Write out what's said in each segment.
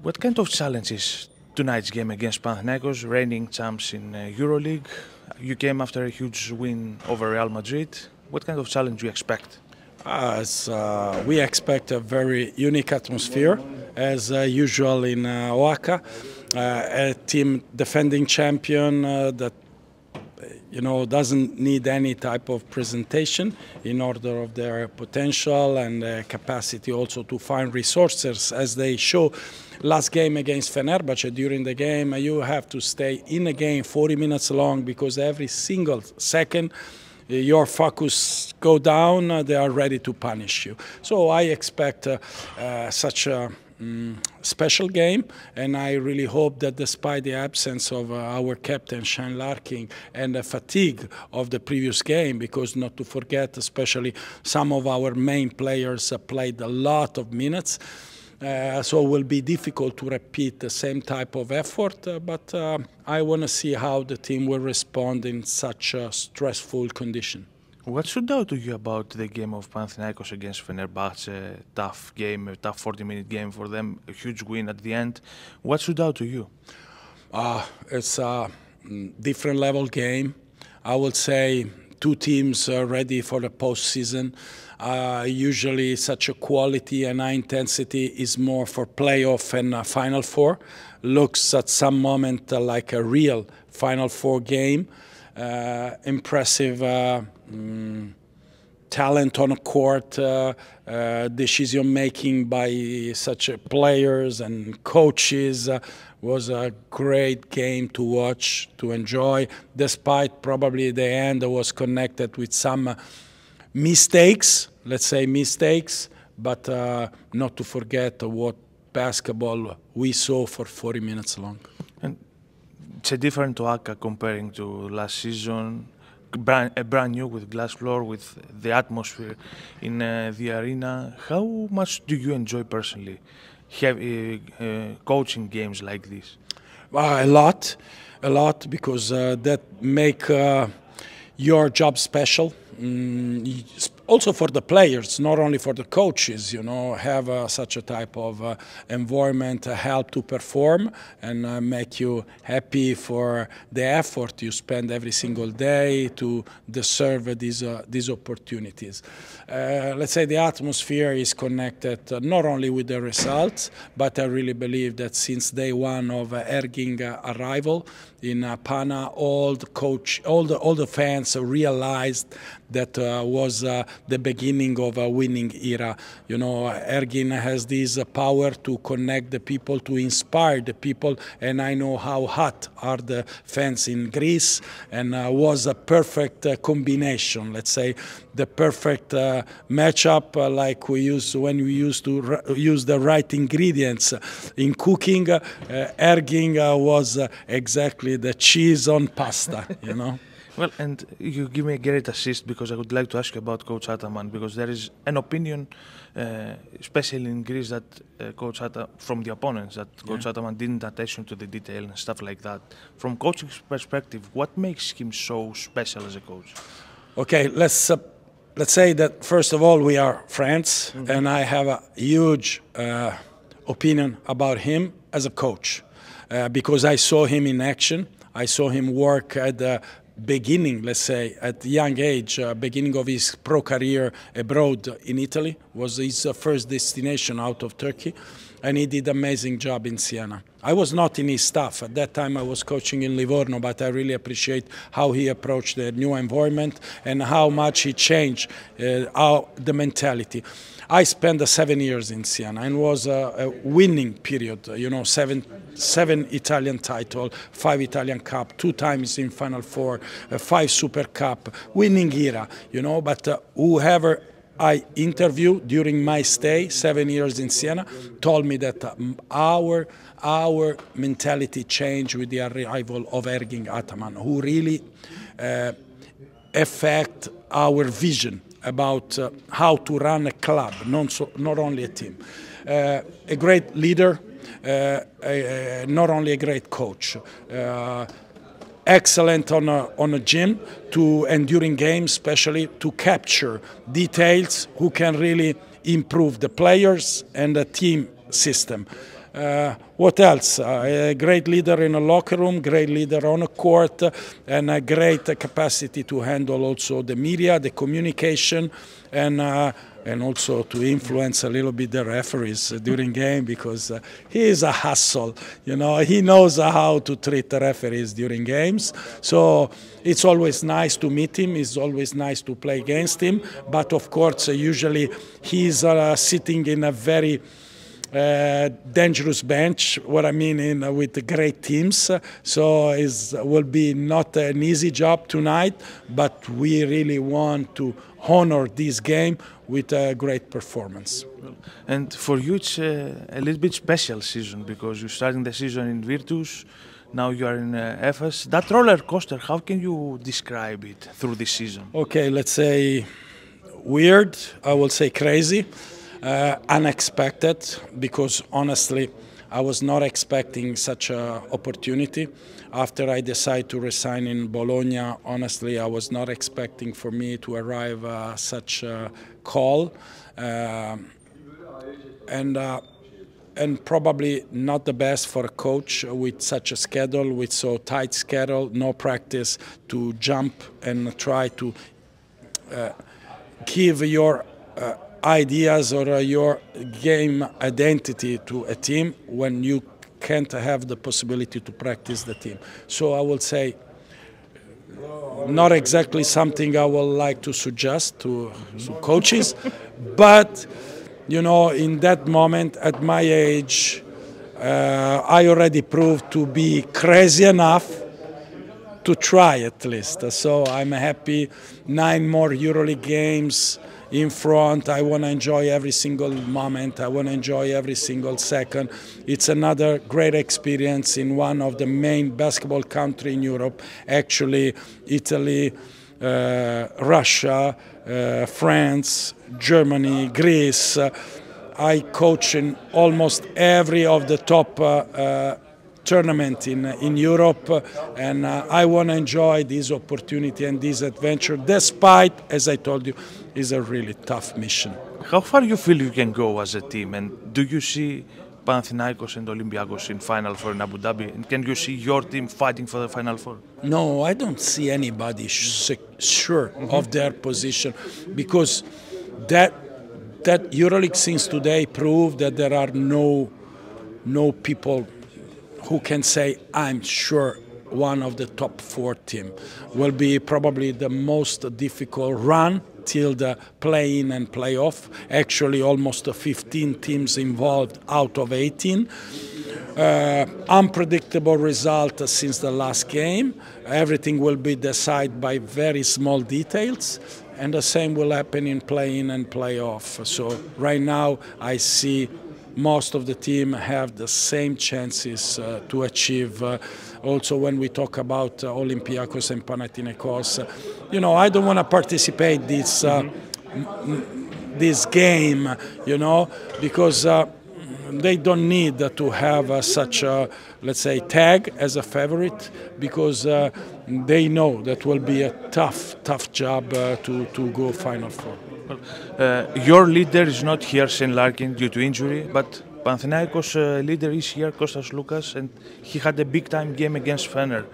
What kind of challenge is tonight's game against Panathinaikos, reigning champs in EuroLeague? You came after a huge win over Real Madrid. What kind of challenge do you expect? We expect a very unique atmosphere, as usual in Oaxaca. A team defending champion that doesn't need any type of presentation in order of their potential and capacity also to find resources, as they show last game against Fenerbahce. During the game, you have to stay in a game 40 minutes long, because every single second your focus go down, they are ready to punish you. So I expect such a special game, and I really hope that despite the absence of our captain Shane Larkin and the fatigue of the previous game, because not to forget, especially some of our main players played a lot of minutes, so it will be difficult to repeat the same type of effort, but I want to see how the team will respond in such a stressful condition. What stood out to you about the game of Panathinaikos against Fenerbahce? Tough game, a tough 40-minute game for them, a huge win at the end. What stood out to you? It's a different level game. I would say two teams are ready for the postseason. Usually such a quality and high intensity is more for playoff and Final Four. Looks at some moment like a real Final Four game. Impressive talent on a court, decision making by such players and coaches. Was a great game to watch, to enjoy, despite probably the end was connected with some mistakes, let's say mistakes, but not to forget what basketball we saw for 40 minutes long. And it's a different Oaxaca comparing to last season, brand new with glass floor, with the atmosphere in the arena. How much do you enjoy personally coaching games like this? A lot, because that make your job special. Also for the players, not only for the coaches, have such a type of environment help to perform and make you happy for the effort you spend every single day to deserve these opportunities. Let's say the atmosphere is connected not only with the results, but I really believe that since day one of Ergging's arrival in Pana, all the fans realized that was the beginning of a winning era. Erggin has this power to connect the people, to inspire the people, and I know how hot are the fans in Greece, and was a perfect combination, let's say, the perfect matchup, like we used when we used to use the right ingredients in cooking. Erggin was exactly the cheese on pasta, Well, and you give me a great assist, because I would like to ask you about Coach Ataman, because there is an opinion, especially in Greece, that from the opponents, that Coach Ataman didn't attention to the detail and stuff like that. From coaching's perspective, what makes him so special as a coach? Okay, let's say that first of all we are friends, and I have a huge opinion about him as a coach, because I saw him in action. I saw him work at the beginning, let's say, at a young age, beginning of his pro career abroad in Italy, was his first destination out of Turkey, and he did an amazing job in Siena. I was not in his staff. At that time I was coaching in Livorno, but I really appreciate how he approached the new environment and how much he changed the mentality. I spent 7 years in Siena, and was a winning period, seven Italian title, 5 Italian Cup, 2 times in Final Four, 5 Super Cup, winning era, but whoever I interviewed during my stay, 7 years in Siena, told me that our mentality changed with the arrival of Erggin Ataman, who really affect our vision about how to run a club, not only a team. A great leader, not only a great coach. Excellent on a gym and during games, especially to capture details who can really improve the players and the team system. What else? A great leader in a locker room, great leader on a court, and a great capacity to handle also the media, the communication, and also to influence a little bit the referees during game, because he is a hustle. You know, he knows how to treat the referees during games. So it's always nice to meet him. It's always nice to play against him. But of course, usually he's sitting in a very dangerous bench, what I mean, with great teams. So it will be not an easy job tonight, but we really want to honor this game with a great performance. And for you, it's a little bit special season, because you're starting the season in Virtus, now you are in Efes. That roller coaster, how can you describe it through this season? Okay, let's say weird, I will say crazy. Unexpected, because honestly I was not expecting such an opportunity. After I decided to resign in Bologna, honestly I was not expecting for me to arrive such a call, and probably not the best for a coach with such a schedule, with so tight schedule, no practice, to jump and try to give your ideas or your game identity to a team when you can't have the possibility to practice the team. So I will say not exactly something I would like to suggest to coaches, but you know, in that moment at my age, I already proved to be crazy enough to try at least. So I'm happy. 9 more EuroLeague games in front. I want to enjoy every single moment. I want to enjoy every single second. It's another great experience in one of the main basketball countries in Europe, actually Italy, Russia, France, Germany, Greece. I coach in almost every of the top tournament in Europe, and I want to enjoy this opportunity and this adventure, despite, as I told you, is a really tough mission. How far you feel you can go as a team, and do you see Panathinaikos and Olympiacos in Final Four in Abu Dhabi, and can you see your team fighting for the Final Four? No, I don't see anybody sure of their position, because that EuroLeague since today proved that there are no people who can say, I'm sure one of the top 4 team. Will be probably the most difficult run till the play-in and play-off. Actually, almost 15 teams involved out of 18. Unpredictable result since the last game. Everything will be decided by very small details. And the same will happen in play-in and play-off. So right now, I see most of the team have the same chances to achieve. Also, when we talk about Olympiacos and Panathinaikos, you know, I don't want to participate this game, you know, because they don't need to have such a, let's say, tag as a favorite, because they know that will be a tough job to go Final Four. Your leader is not here, Shane Larkin, due to injury, but Panathinaikos leader is here, Kostas Loukas, and he had a big-time game against Fener.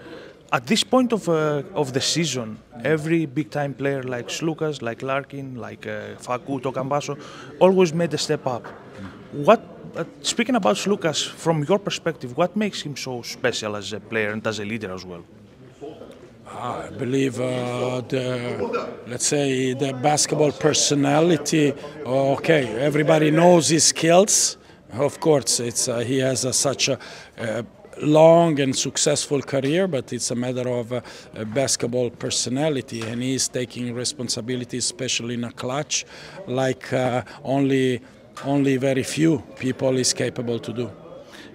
At this point of the season, every big-time player like Loukas, like Larkin, like Fakou, Tokambaso, always made a step up. Speaking about Loukas, from your perspective, what makes him so special as a player and as a leader as well? I believe let's say the basketball personality. Okay, everybody knows his skills. Of course, he has such a long and successful career, but it's a matter of basketball personality, and he's taking responsibility, especially in a clutch, like only very few people is capable to do.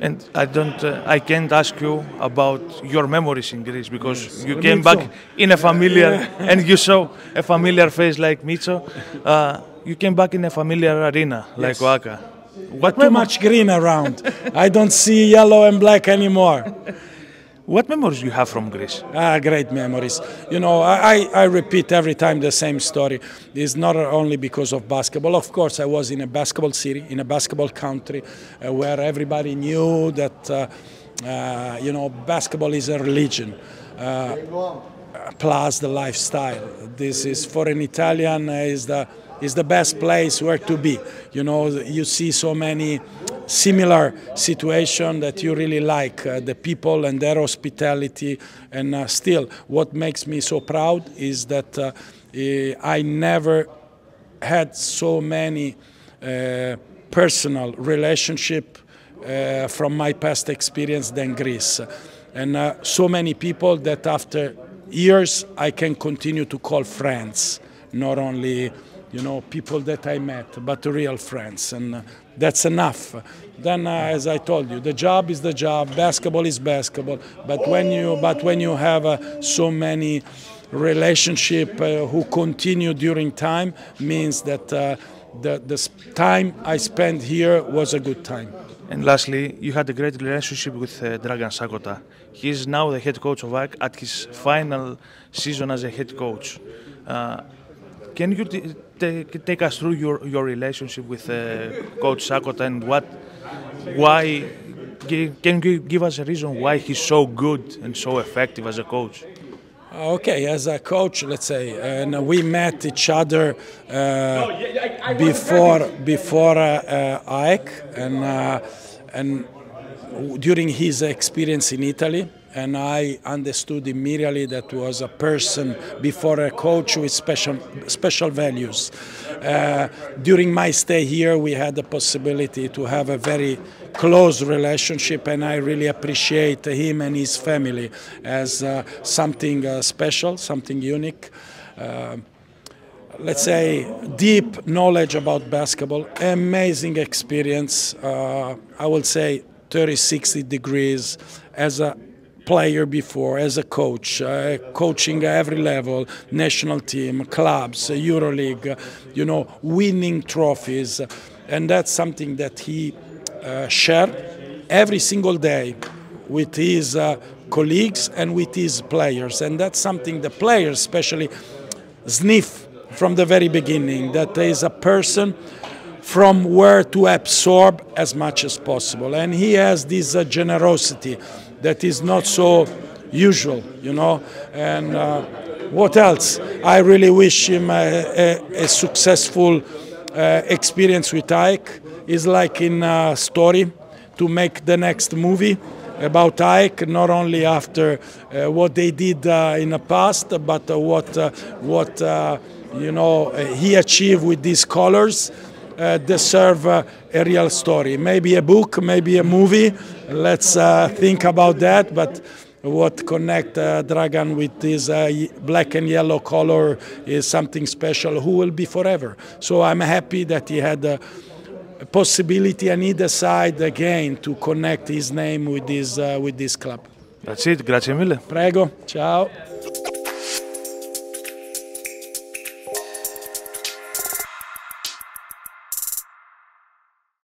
And I can't ask you about your memories in Greece, because you came back in a familiar, and you saw a familiar face like Mitso. You came back in a familiar arena like Oaka. What too much green around. I don't see yellow and black anymore. What memories you have from Greece? Great memories. You know, I repeat every time the same story. It's not only because of basketball. Of course, I was in a basketball city, in a basketball country, where everybody knew that, you know, basketball is a religion. Plus the lifestyle. This is, for an Italian, is the best place where to be. You know, you see so many similar situation that you really like, the people and their hospitality. And still, what makes me so proud is that I never had so many personal relationship from my past experience than Greece. And so many people that after years I can continue to call friends, not only, you know, people that I met, but real friends, and that's enough. Then, as I told you, the job is the job, basketball is basketball. But when you have so many relationship who continue during time, means that the time I spent here was a good time. And lastly, you had a great relationship with Dragan Sakota. He is now the head coach of AEK at his final season as a head coach. Can you take us through your relationship with Coach Sakota and why? Can you give us a reason why he's so good and so effective as a coach? Okay, as a coach, let's say, and we met each other before AEK and during his experience in Italy, and I understood immediately that was a person before a coach with special values. During my stay here, we had the possibility to have a very close relationship, and I really appreciate him and his family as something special, something unique. Let's say deep knowledge about basketball, amazing experience, I will say 30-60 degrees as a player before, as a coach, coaching at every level, national team, clubs, EuroLeague, you know, winning trophies. And that's something that he shared every single day with his colleagues and with his players. And that's something the players especially sniff from the very beginning, that there is a person from where to absorb as much as possible. And he has this generosity that is not so usual, you know. And what else? I really wish him a successful experience with AEK. It's like in a story to make the next movie about AEK, not only after what they did in the past, but what you know, he achieved with these colors. Deserve a real story. Maybe a book, maybe a movie. Let's think about that. But what connect Dragan with this black and yellow color is something special who will be forever. So I'm happy that he had a possibility and he decided again to connect his name with this club. That's it. Grazie mille. Prego. Ciao.